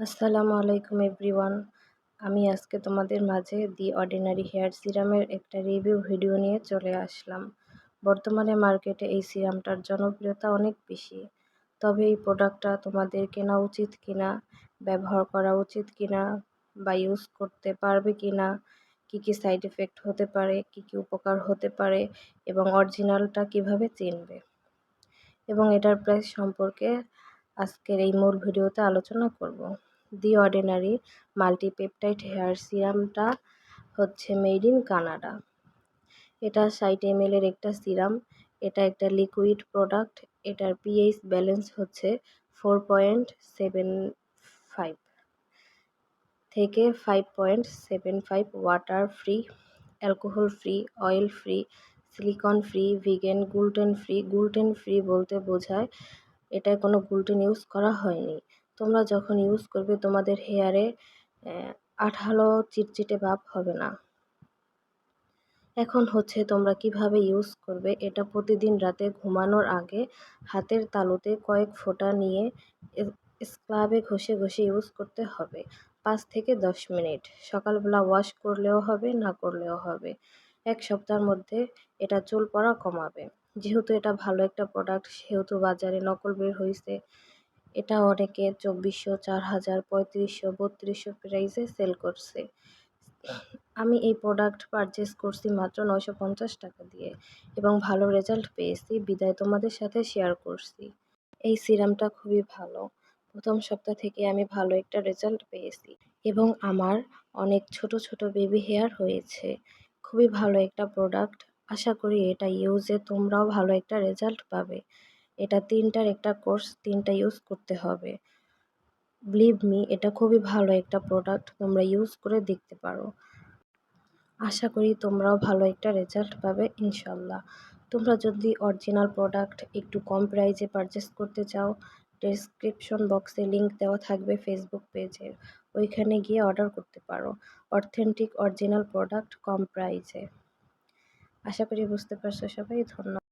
আসসালামু আলাইকুম এভরিওয়ান। আমি আজকে তোমাদের মাঝে দি অর্ডিনারি হেয়ার সিরামের একটা রিভিউ ভিডিও নিয়ে চলে আসলাম। বর্তমানে মার্কেটে এই সিরামটার জনপ্রিয়তা অনেক বেশি। তবে এই প্রোডাক্টটা তোমাদের কেনা উচিত কিনা, ব্যবহার করা উচিত কিনা বা ইউজ করতে পারবে কিনা, কী কী সাইড এফেক্ট হতে পারে, কী কী উপকার হতে পারে এবং অরিজিনালটা কিভাবে চিনবে এবং এটার প্রাইস সম্পর্কে আজকের এই মূল ভিডিওতে আলোচনা করব। দি অর্ডিনারি মাল্টিপেপটাইড হেয়ার সিরামটা হচ্ছে মেড ইন কানাডা। এটা 60 ml এর একটা সিরাম। এটা একটা লিকুইড প্রোডাক্ট। এটার পিএইচ ব্যালেন্স হচ্ছে 4.75 থেকে 5.75, water free, alcohol free, oil free, silicon free, vegan, gluten free বলতে বোঝায় এটায় কোনো গ্লুটেন ইউজ করা হয়নি। তোমরা যখন ইউজ করবে তোমাদের হেয়ারে আঠালো চিটচিটে ভাব হবে না। এখন হচ্ছে তোমরা কিভাবে ইউজ করবে। এটা প্রতিদিন রাতে ঘুমানোর আগে হাতের তালুতে কয়েক ফোঁটা নিয়ে স্ক্রাবে ঘষে ঘষে ইউজ করতে হবে 5 থেকে 10 মিনিট। সকালবেলা ওয়াশ করলেও হবে, না করলেও হবে। 1 সপ্তাহের মধ্যে এটা চুল পড়া কমাবে। যেহেতু এটা ভালো একটা প্রোডাক্ট সেহেতু বাজারে নকল বের হয়েছে। এটা অনেকে 2400, 4000, 3500, 3200 প্রাইসে সেল করছে। আমি এই প্রোডাক্ট পারচেস করছি মাত্র 950 টাকা দিয়ে এবং ভালো রেজাল্ট পেয়েছি বিদায় তোমাদের সাথে শেয়ার করছি। এই সিরামটা খুবই ভালো। প্রথম সপ্তাহ থেকে আমি ভালো একটা রেজাল্ট পেয়েছি এবং আমার অনেক ছোট ছোট বেবি হেয়ার হয়েছে। খুবই ভালো একটা প্রোডাক্ট। আশা করি এটা ইউজে তোমরাও ভালো একটা রেজাল্ট পাবে। এটা 3টার একটা কোর্স, 3টা ইউজ করতে হবে। বিলিভ মি, এটা খুবই ভালো একটা প্রোডাক্ট। তোমরা ইউজ করে দেখতে পারো। আশা করি তোমরাও ভালো একটা রেজাল্ট পাবে ইনশাল্লাহ। তোমরা যদি অরিজিনাল প্রোডাক্ট একটু কম প্রাইসে পারচেস করতে চাও, ডেসক্রিপশন বক্সে লিংক দেওয়া থাকবে ফেসবুক পেজের, ওইখানে গিয়ে অর্ডার করতে পারো। অথেন্টিক অরিজিনাল প্রোডাক্ট কম প্রাইসে। আশা করি বুঝতে পারছো সবাই। ধন্যবাদ।